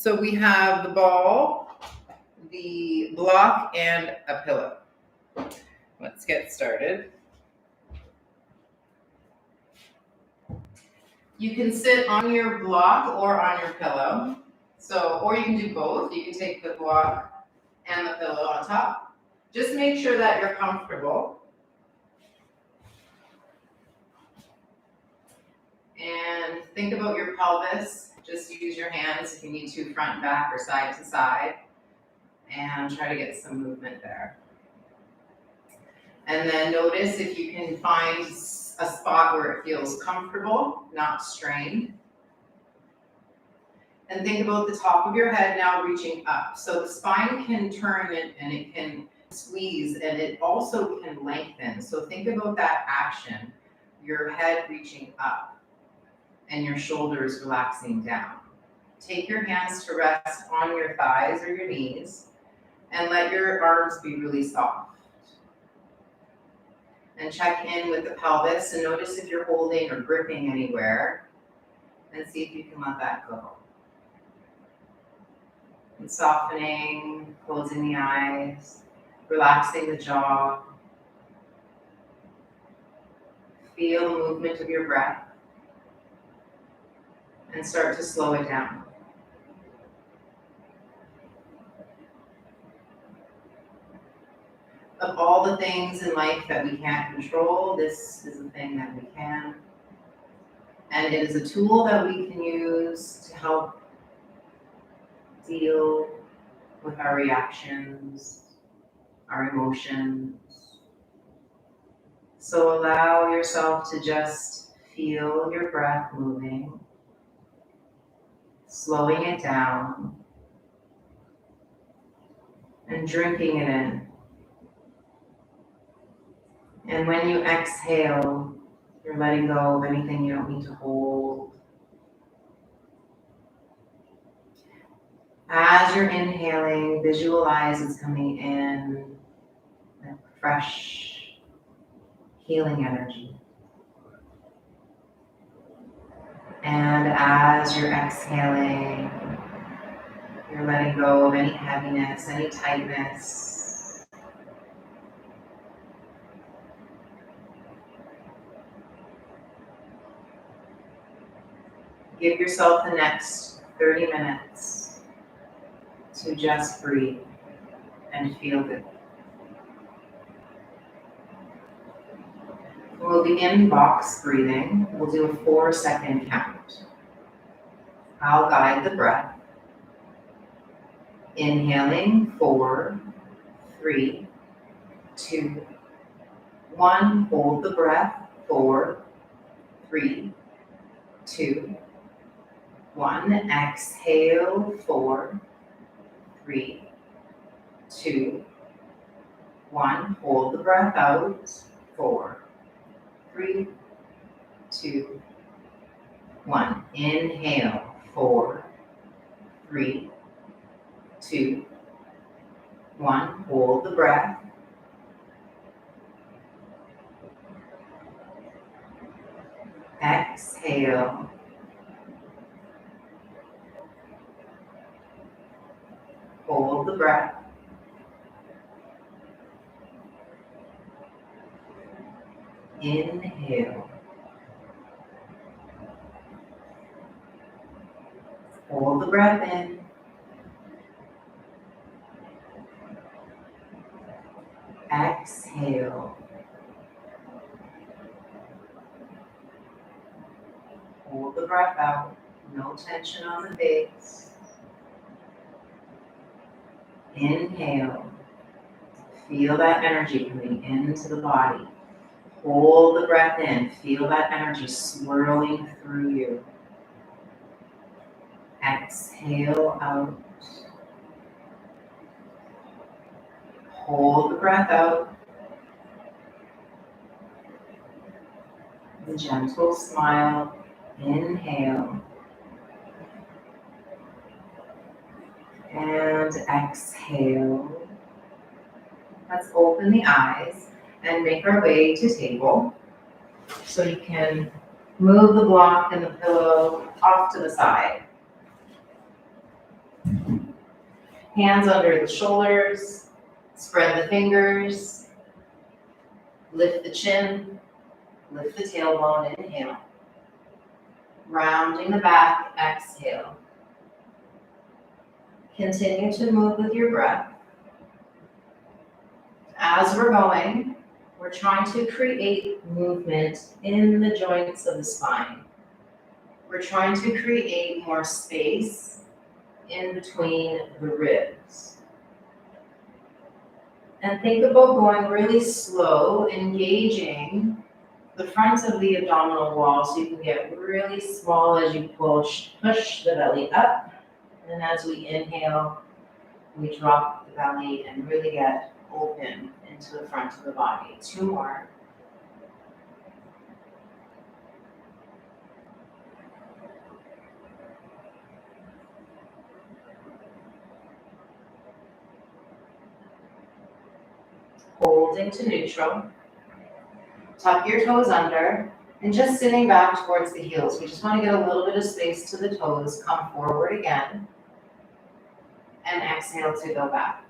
So we have the ball, the block, and a pillow. Let's get started. You can sit on your block or on your pillow. Or you can do both. You can take the block and the pillow on top. Just make sure that you're comfortable. And think about your pelvis. Just use your hands if you need to, front, back, or side to side. And try to get some movement there. And then notice if you can find a spot where it feels comfortable, not strained. And think about the top of your head now reaching up. So the spine can turn and it can squeeze, and it also can lengthen. So think about that action, your head reaching up and your shoulders relaxing down. Take your hands to rest on your thighs or your knees and let your arms be really soft. And check in with the pelvis and notice if you're holding or gripping anywhere and see if you can let that go. And softening, closing the eyes, relaxing the jaw. Feel the movement of your breath and start to slow it down. Of all the things in life that we can't control, this is a thing that we can. And it is a tool that we can use to help deal with our reactions, our emotions. So allow yourself to just feel your breath moving, slowing it down, and drinking it in. And when you exhale, you're letting go of anything you don't need to hold. As you're inhaling, visualize it's coming in that fresh, healing energy. And as you're exhaling, you're letting go of any heaviness, any tightness. Give yourself the next 30 minutes to just breathe and feel good. We'll begin box breathing. We'll do a 4-second count. I'll guide the breath. Inhaling, 4, 3, 2, 1. Hold the breath, 4, 3, 2, 1. Exhale, 4, 3, 2, 1. Hold the breath out, 4, 3, 2, 1. Inhale, 4, 3, 2, 1. Hold the breath. Exhale. Hold the breath. Inhale. Hold the breath in. Exhale. Hold the breath out. No tension on the face. Inhale. Feel that energy coming into the body. Hold the breath in. Feel that energy swirling through you. Exhale out. Hold the breath out. The gentle smile. Inhale. And exhale. Let's open the eyes and make our way to table. So you can move the block and the pillow off to the side. Hands under the shoulders, spread the fingers, lift the chin, lift the tailbone, inhale. Rounding the back, exhale. Continue to move with your breath. As we're going, we're trying to create movement in the joints of the spine. We're trying to create more space in between the ribs. And think about going really slow, engaging the front of the abdominal wall so you can get really small as you push the belly up. And as we inhale, we drop the belly and really get open into the front of the body. 2 more. Holding to neutral. Tuck your toes under and just sitting back towards the heels. We just want to get a little bit of space to the toes. Come forward again. And exhale to go back.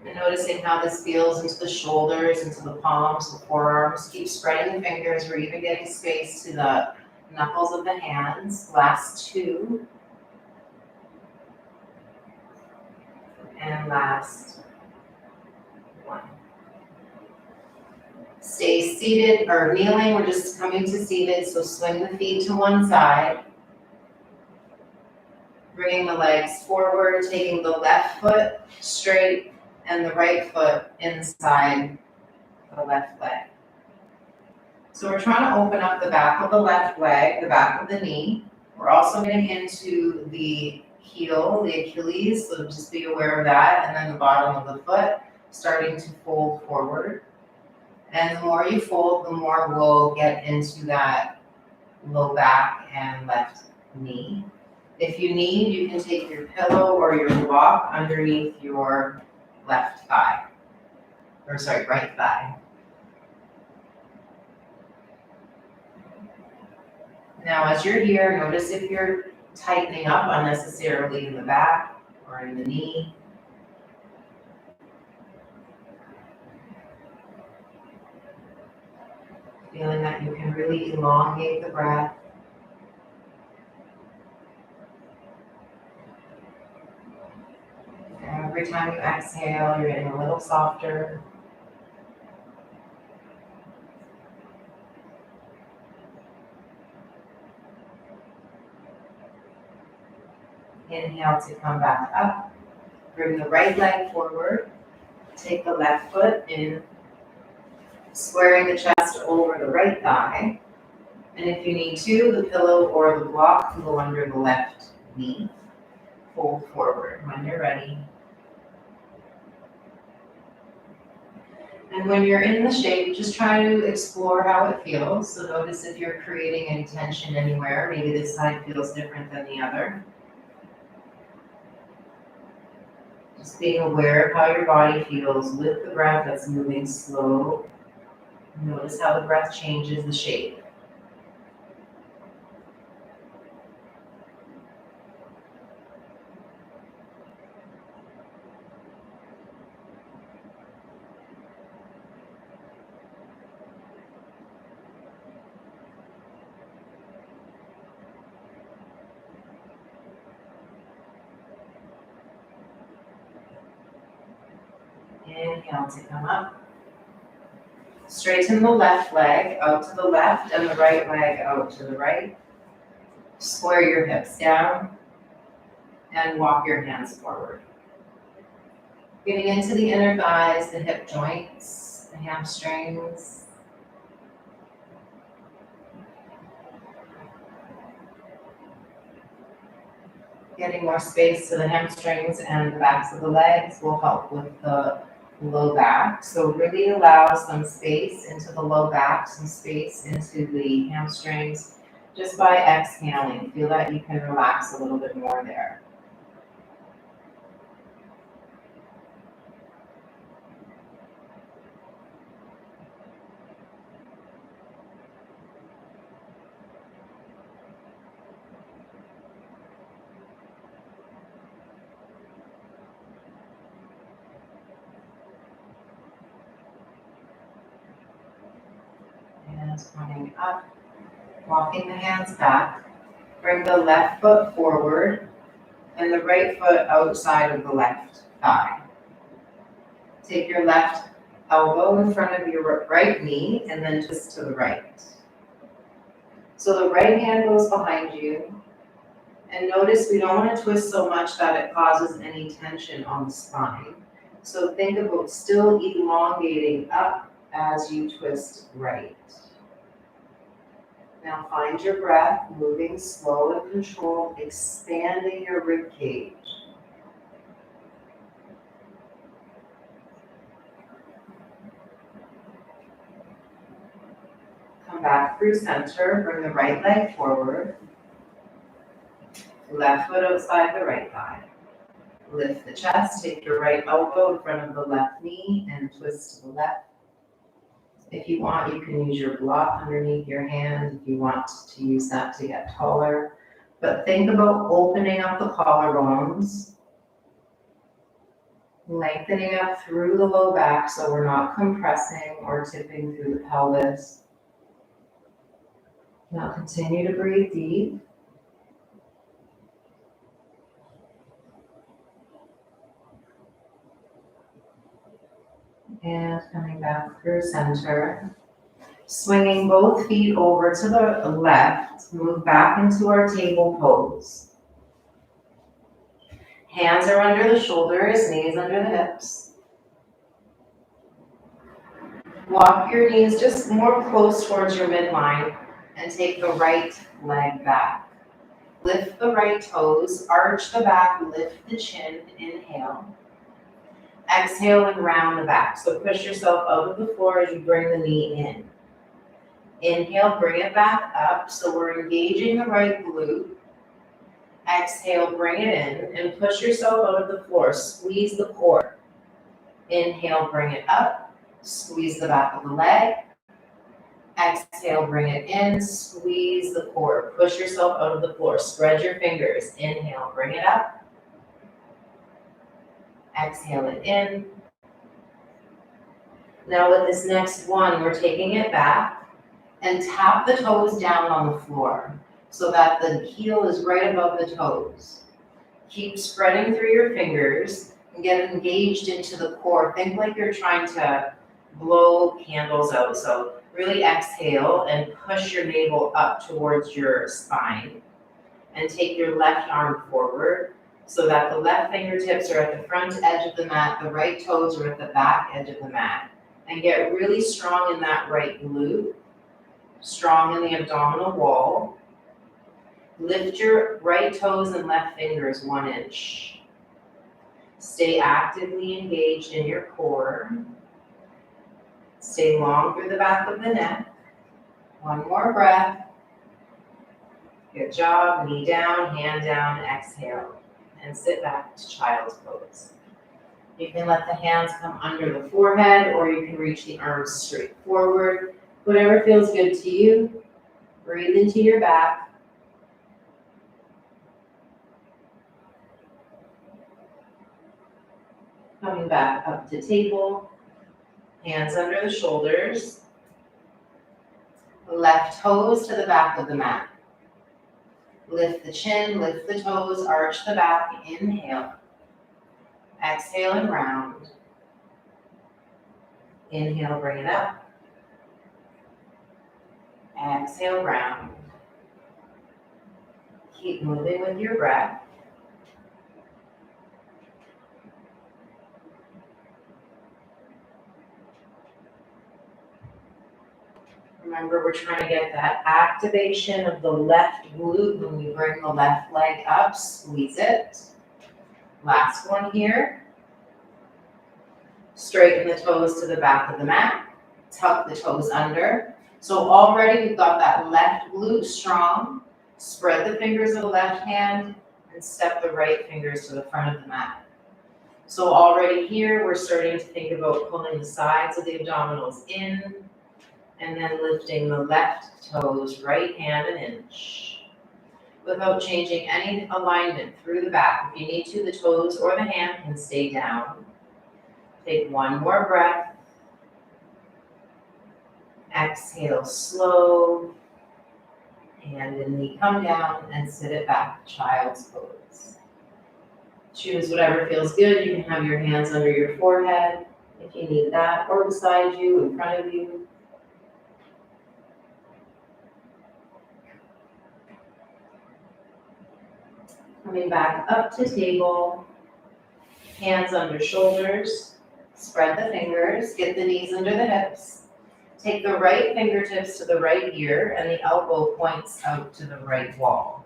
And noticing how this feels into the shoulders, into the palms, the forearms. Keep spreading the fingers. We're even getting space to the knuckles of the hands. Last 2. And last 1. Stay seated or kneeling. We're just coming to seated. So swing the feet to one side. Bringing the legs forward, taking the left foot straight and the right foot inside the left leg. So we're trying to open up the back of the left leg, the back of the knee. We're also getting into the heel, the Achilles, so just be aware of that. And then the bottom of the foot, starting to fold forward. And the more you fold, the more we'll get into that low back and left knee. If you need, you can take your pillow or your block underneath your left thigh. Right thigh. Now, as you're here, notice if you're tightening up unnecessarily in the back or in the knee. Feeling that you can really elongate the breath. Every time you exhale, you're getting a little softer. Inhale to come back up. Bring the right leg forward. Take the left foot in, squaring the chest over the right thigh. And if you need to, the pillow or the block can go under the left knee. Fold forward when you're ready. And when you're in the shape, just try to explore how it feels. So notice if you're creating any tension anywhere. Maybe this side feels different than the other. Just being aware of how your body feels with the breath that's moving slow. Notice how the breath changes the shape. Inhale to come up. Straighten the left leg out to the left and the right leg out to the right. Square your hips down and walk your hands forward. Getting into the inner thighs, the hip joints, the hamstrings. Getting more space to the hamstrings and the backs of the legs will help with the low back. So really allow some space into the low back, some space into the hamstrings, just by exhaling. Feel that you can relax a little bit more there. hands coming up, walking the hands back. Bring the left foot forward and the right foot outside of the left thigh. Take your left elbow in front of your right knee and then twist to the right. So the right hand goes behind you. And notice we don't want to twist so much that it causes any tension on the spine. So think about still elongating up as you twist right. Now find your breath, moving slow and controlled, expanding your rib cage. Come back through center, bring the right leg forward. Left foot outside the right thigh. Lift the chest, take your right elbow in front of the left knee and twist to the left. If you want, you can use your block underneath your hand if you want to use that to get taller. But think about opening up the collarbones, lengthening up through the low back so we're not compressing or tipping through the pelvis. Now continue to breathe deep. And coming back through center. Swinging both feet over to the left, move back into our table pose. Hands are under the shoulders, knees under the hips. Walk your knees just more close towards your midline and take the right leg back. Lift the right toes, arch the back, lift the chin, inhale. Exhale and round the back. So push yourself out of the floor as you bring the knee in. Inhale, bring it back up. So we're engaging the right glute. Exhale, bring it in and push yourself out of the floor. Squeeze the core. Inhale, bring it up. Squeeze the back of the leg. Exhale, bring it in. Squeeze the core. Push yourself out of the floor. Spread your fingers. Inhale, bring it up. Exhale it in. Now with this next one, we're taking it back and tap the toes down on the floor so that the heel is right above the toes. Keep spreading through your fingers and get engaged into the core. Think like you're trying to blow candles out. So really exhale and push your navel up towards your spine and take your left arm forward, so that the left fingertips are at the front edge of the mat, the right toes are at the back edge of the mat. And get really strong in that right glute, strong in the abdominal wall. Lift your right toes and left fingers 1 inch. Stay actively engaged in your core. Stay long through the back of the neck. One more breath. Good job. Knee down, hand down, exhale. And sit back to child's pose. You can let the hands come under the forehead or you can reach the arms straight forward. Whatever feels good to you. Breathe into your back. Coming back up to table. Hands under the shoulders. Left toes to the back of the mat. Lift the chin, lift the toes, arch the back, inhale. Exhale and round. Inhale, bring it up. Exhale, round. Keep moving with your breath. Remember, we're trying to get that activation of the left glute when we bring the left leg up. Squeeze it. Last one here. Straighten the toes to the back of the mat. Tuck the toes under. So already we've got that left glute strong. Spread the fingers of the left hand and step the right fingers to the front of the mat. So already here, we're starting to think about pulling the sides of the abdominals in, and then lifting the left toes, right hand 1 inch. Without changing any alignment through the back. If you need to, the toes or the hand can stay down. Take one more breath. Exhale, slow. Hand and knee come down and sit it back, child's pose. Choose whatever feels good. You can have your hands under your forehead if you need that, or beside you, in front of you. Coming back up to table, hands under shoulders, spread the fingers, get the knees under the hips. Take the right fingertips to the right ear and the elbow points out to the right wall.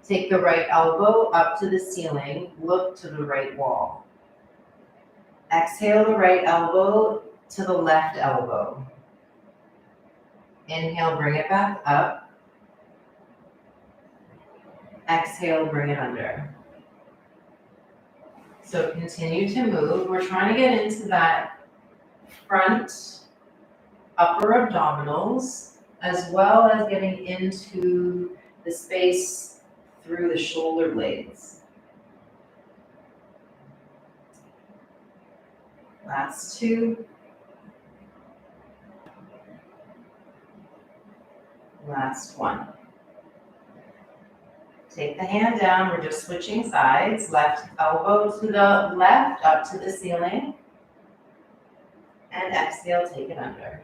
Take the right elbow up to the ceiling, look to the right wall. Exhale the right elbow to the left elbow. Inhale, bring it back up. Exhale, bring it under. So continue to move. We're trying to get into that front upper abdominals, as well as getting into the space through the shoulder blades. Last two. Last one. Take the hand down, we're just switching sides. Left elbow to the left, up to the ceiling. And exhale, take it under.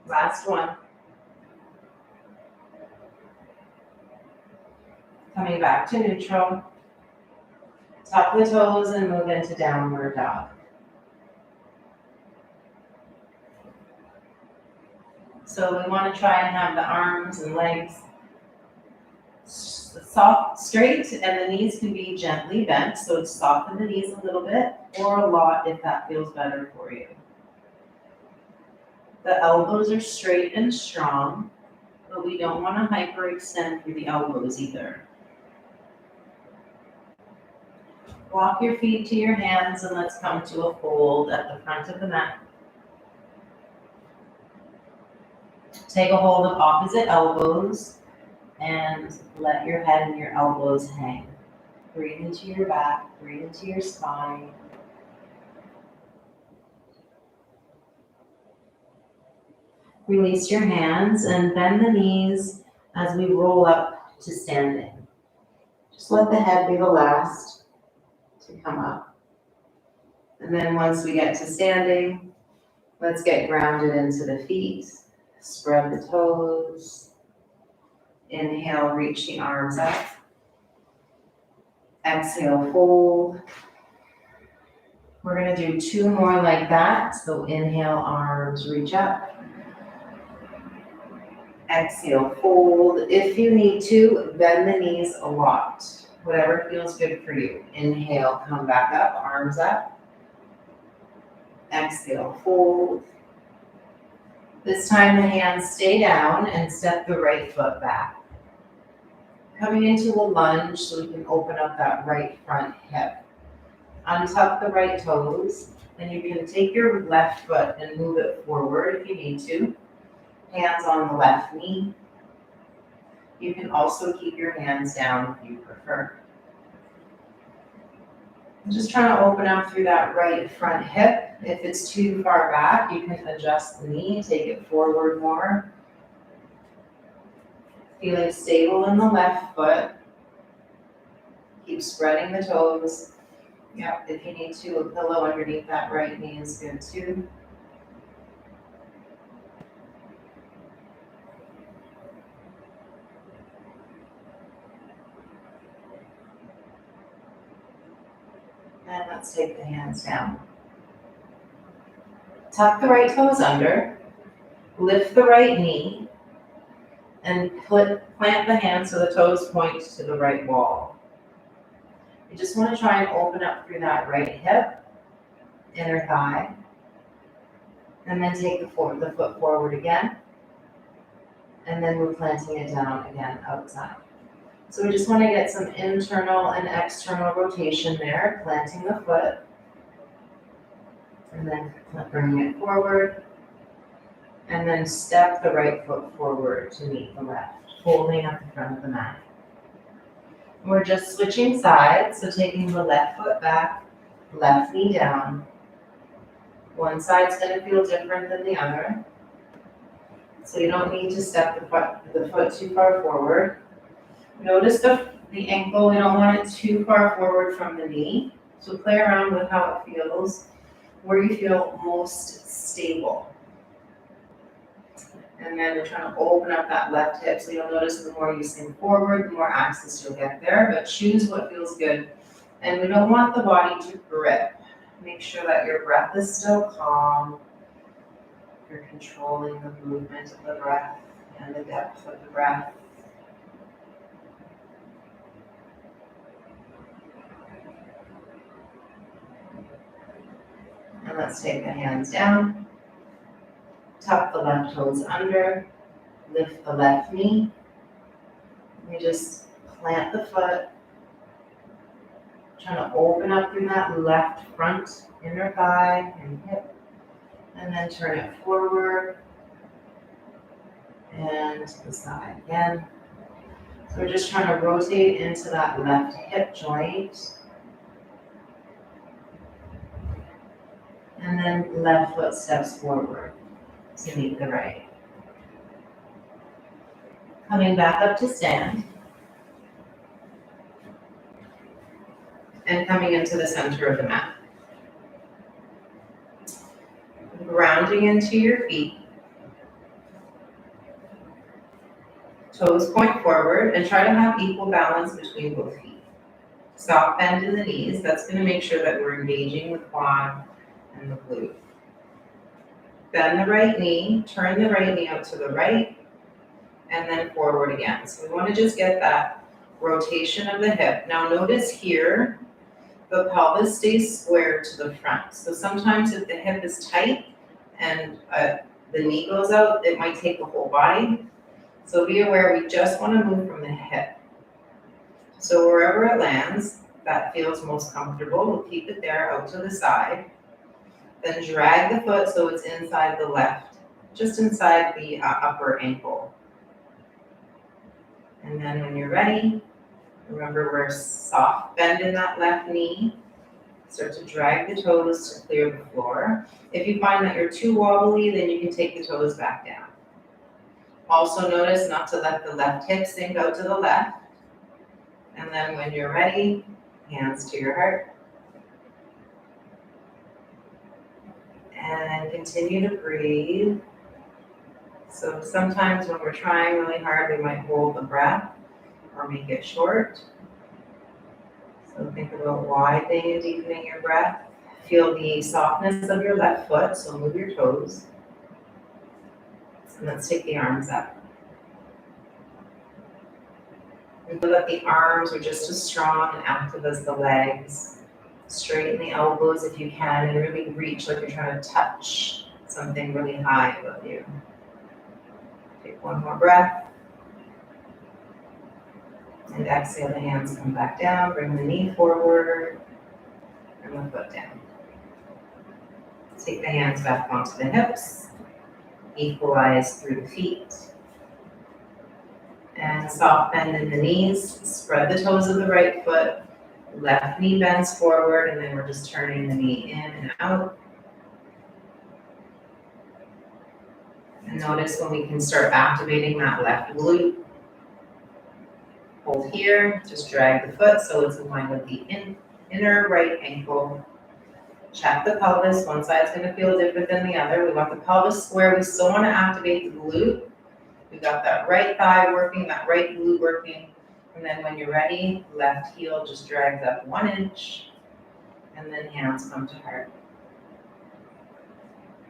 Last one. Coming back to neutral. Tuck the toes and move into downward dog. So we want to try and have the arms and legs soft, straight, and the knees can be gently bent. So soften the knees a little bit or a lot if that feels better for you. The elbows are straight and strong, but we don't want to hyperextend through the elbows either. Walk your feet to your hands and let's come to a fold at the front of the mat. Take a hold of opposite elbows and let your head and your elbows hang. Breathe into your back, breathe into your spine. Release your hands and bend the knees as we roll up to standing. Just let the head be the last to come up. And then once we get to standing, let's get grounded into the feet. Spread the toes. Inhale, reach the arms up. Exhale, fold. We're going to do two more like that. So inhale, arms reach up. Exhale, fold. If you need to, bend the knees a lot. Whatever feels good for you. Inhale, come back up, arms up. Exhale, fold. This time the hands stay down and step the right foot back. Coming into a lunge so we can open up that right front hip. Untuck the right toes, and you can take your left foot and move it forward if you need to. Hands on the left knee. You can also keep your hands down if you prefer. I'm just trying to open up through that right front hip. If it's too far back, you can adjust the knee, take it forward more. Feeling stable in the left foot. Keep spreading the toes. Yep, if you need to, a pillow underneath that right knee is good too. And let's take the hands down. Tuck the right toes under, lift the right knee, and plant the hands so the toes point to the right wall. You just want to try and open up through that right hip, inner thigh, and then take the foot forward again, and then we're planting it down again outside. So we just want to get some internal and external rotation there, planting the foot. And then bring it forward. And then step the right foot forward to meet the left, holding at the front of the mat. We're just switching sides, so taking the left foot back, left knee down. One side's going to feel different than the other. So you don't need to step the foot too far forward. Notice the ankle, we don't want it too far forward from the knee. So play around with how it feels, where you feel most stable. And then we're trying to open up that left hip. So you'll notice the more you sink forward, the more access you'll get there, but choose what feels good. And we don't want the body to grip. Make sure that your breath is still calm. You're controlling the movement of the breath and the depth of the breath. And let's take the hands down. Tuck the left toes under. Lift the left knee. We just plant the foot. Trying to open up through that left front, inner thigh and hip. And then turn it forward. And to the side again. So we're just trying to rotate into that left hip joint. And then left foot steps forward to meet the right. Coming back up to stand. And coming into the center of the mat. Grounding into your feet. Toes point forward and try to have equal balance between both feet. Soft bend in the knees. That's going to make sure that we're engaging the quad and the glute. Bend the right knee, turn the right knee out to the right, and then forward again. So we want to just get that rotation of the hip. Now notice here, the pelvis stays square to the front. So sometimes if the hip is tight and the knee goes out, it might take the whole body. So be aware, we just want to move from the hip. So wherever it lands, that feels most comfortable, we'll keep it there out to the side. Then drag the foot so it's inside the left, just inside the upper ankle. And then when you're ready, remember we're soft bend in that left knee. Start to drag the toes to clear the floor. If you find that you're too wobbly, then you can take the toes back down. Also notice not to let the left hip sink out to the left. And then when you're ready, hands to your heart. And continue to breathe. So sometimes when we're trying really hard, we might hold the breath or make it short. So think about widening and deepening your breath. Feel the softness of your left foot, so move your toes. And let's take the arms up. And feel that the arms are just as strong and active as the legs. Straighten the elbows if you can and really reach like you're trying to touch something really high above you. Take one more breath. And exhale, the hands come back down. Bring the knee forward. Bring the foot down. Take the hands back onto the hips. Equalize through the feet. And soft bend in the knees. Spread the toes of the right foot. Left knee bends forward, and then we're just turning the knee in and out. And notice when we can start activating that left glute. Hold here, just drag the foot so it's in line with the inner right ankle. Check the pelvis. One side's going to feel different than the other. We want the pelvis square. We still want to activate the glute. We got that right thigh working, that right glute working. And then when you're ready, left heel just drags up 1 inch. And then hands come to heart.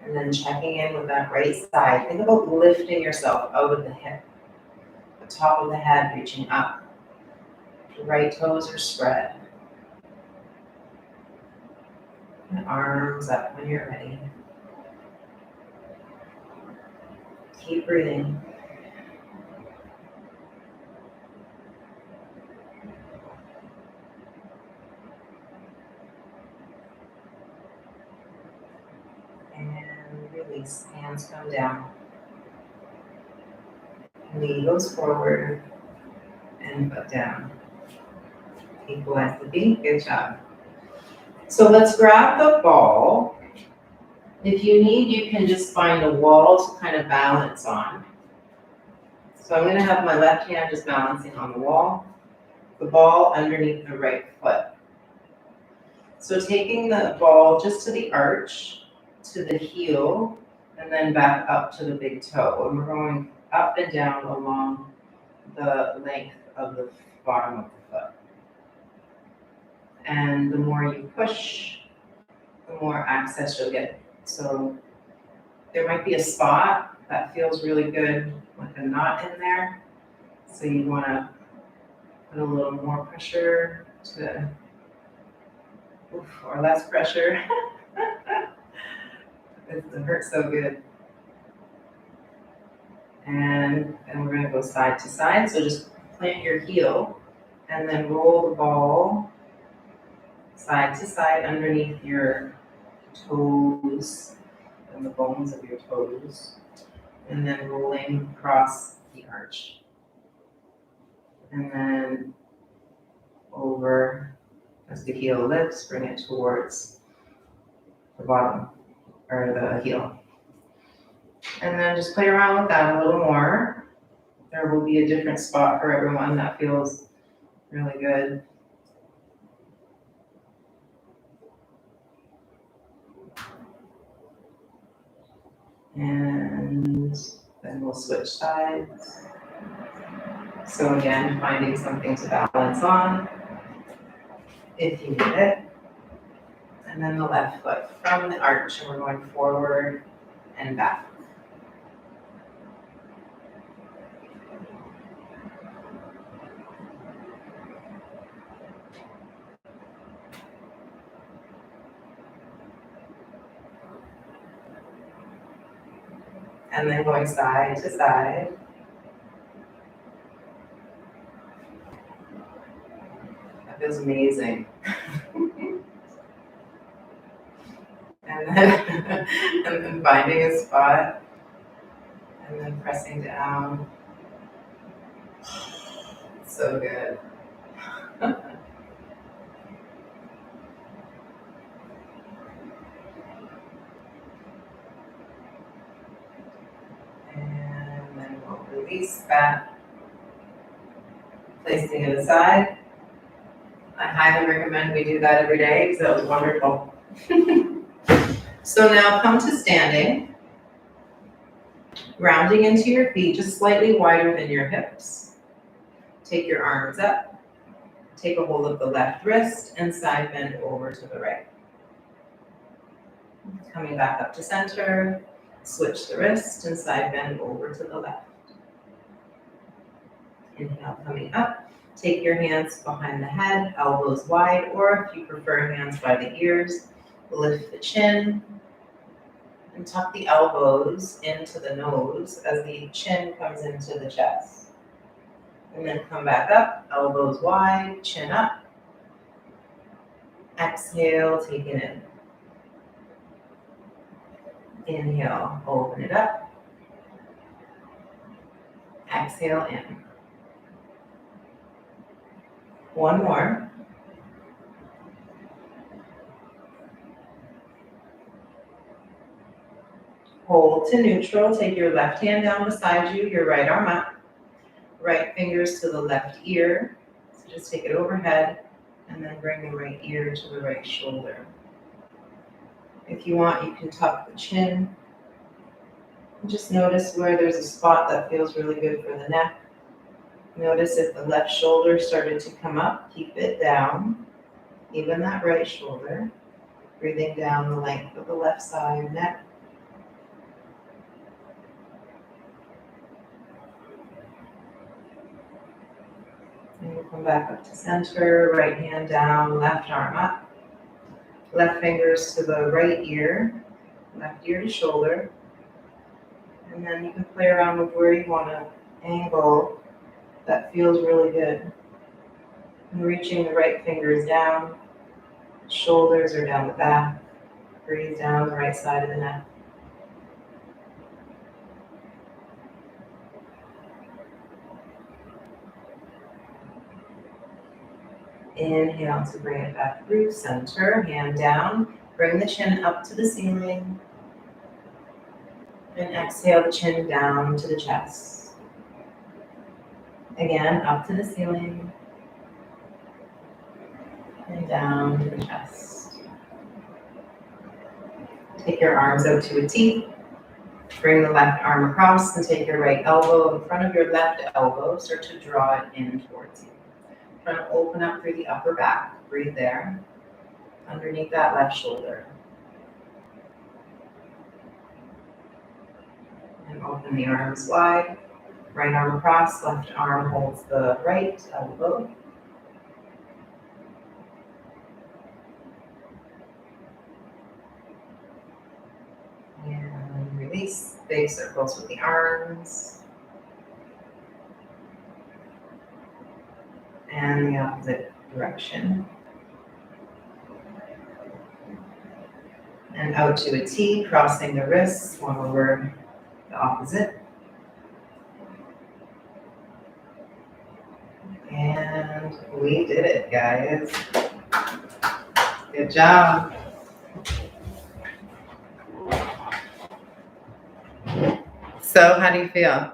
And then checking in with that right side. Think about lifting yourself out of the hip. The top of the head reaching up. The right toes are spread. And arms up when you're ready. Keep breathing. hands come down. Knee goes forward and foot down. Equalize the beat, good job. So let's grab the ball. If you need, you can just find a wall to kind of balance on. So I'm gonna have my left hand just balancing on the wall, the ball underneath the right foot. So taking the ball just to the arch, to the heel, and then back up to the big toe. And we're going up and down along the length of the bottom of the foot. And the more you push, the more access you'll get. So there might be a spot that feels really good, like a knot in there. So you want to put a little more pressure to, or less pressure. It hurts so good. And we're going to go side to side. So just plant your heel and then roll the ball side to side underneath your toes and the bones of your toes. And then rolling across the arch. And then over as the heel lifts, bring it towards the bottom or the heel. And then just play around with that a little more. There will be a different spot for everyone that feels really good. And then we'll switch sides. So again, finding something to balance on if you need it. And then the left foot from the arch, and we're going forward and back. And then going side to side. That feels amazing. and then finding a spot and then pressing down. So good. And then we'll release that, placing it aside. I highly recommend we do that every day because that was wonderful. So now come to standing, rounding into your feet just slightly wider than your hips. Take your arms up, take a hold of the left wrist and side bend over to the right. Coming back up to center, switch the wrist and side bend over to the left. Inhale, coming up. Take your hands behind the head, elbows wide, or if you prefer hands by the ears, lift the chin and tuck the elbows into the nose as the chin comes into the chest. And then come back up, elbows wide, chin up. Exhale, take it in. Inhale, open it up. Exhale in. One more. Hold to neutral. Take your left hand down beside you, your right arm up. Right fingers to the left ear. So just take it overhead and then bring the right ear to the right shoulder. If you want, you can tuck the chin. And just notice where there's a spot that feels really good for the neck. Notice if the left shoulder started to come up, keep it down. Even that right shoulder. Breathing down the length of the left side neck. And we'll come back up to center, right hand down, left arm up. Left fingers to the right ear, left ear to shoulder. And then you can play around with where you want to angle that feels really good. And reaching the right fingers down, shoulders are down the back, breathe down the right side of the neck. Inhale to bring it back through center, hand down. Bring the chin up to the ceiling. And exhale the chin down to the chest. Again, up to the ceiling. And down to the chest. Take your arms out to a T. Bring the left arm across and take your right elbow in front of your left elbow. Start to draw it in towards you. Try to open up through the upper back. Breathe there. Underneath that left shoulder. And open the arms wide. Right arm across, left arm holds the right elbow. And release. Big circles with the arms. And the opposite direction. And out to a T, crossing the wrists, one over the opposite. And we did it, guys. Good job. So how do you feel?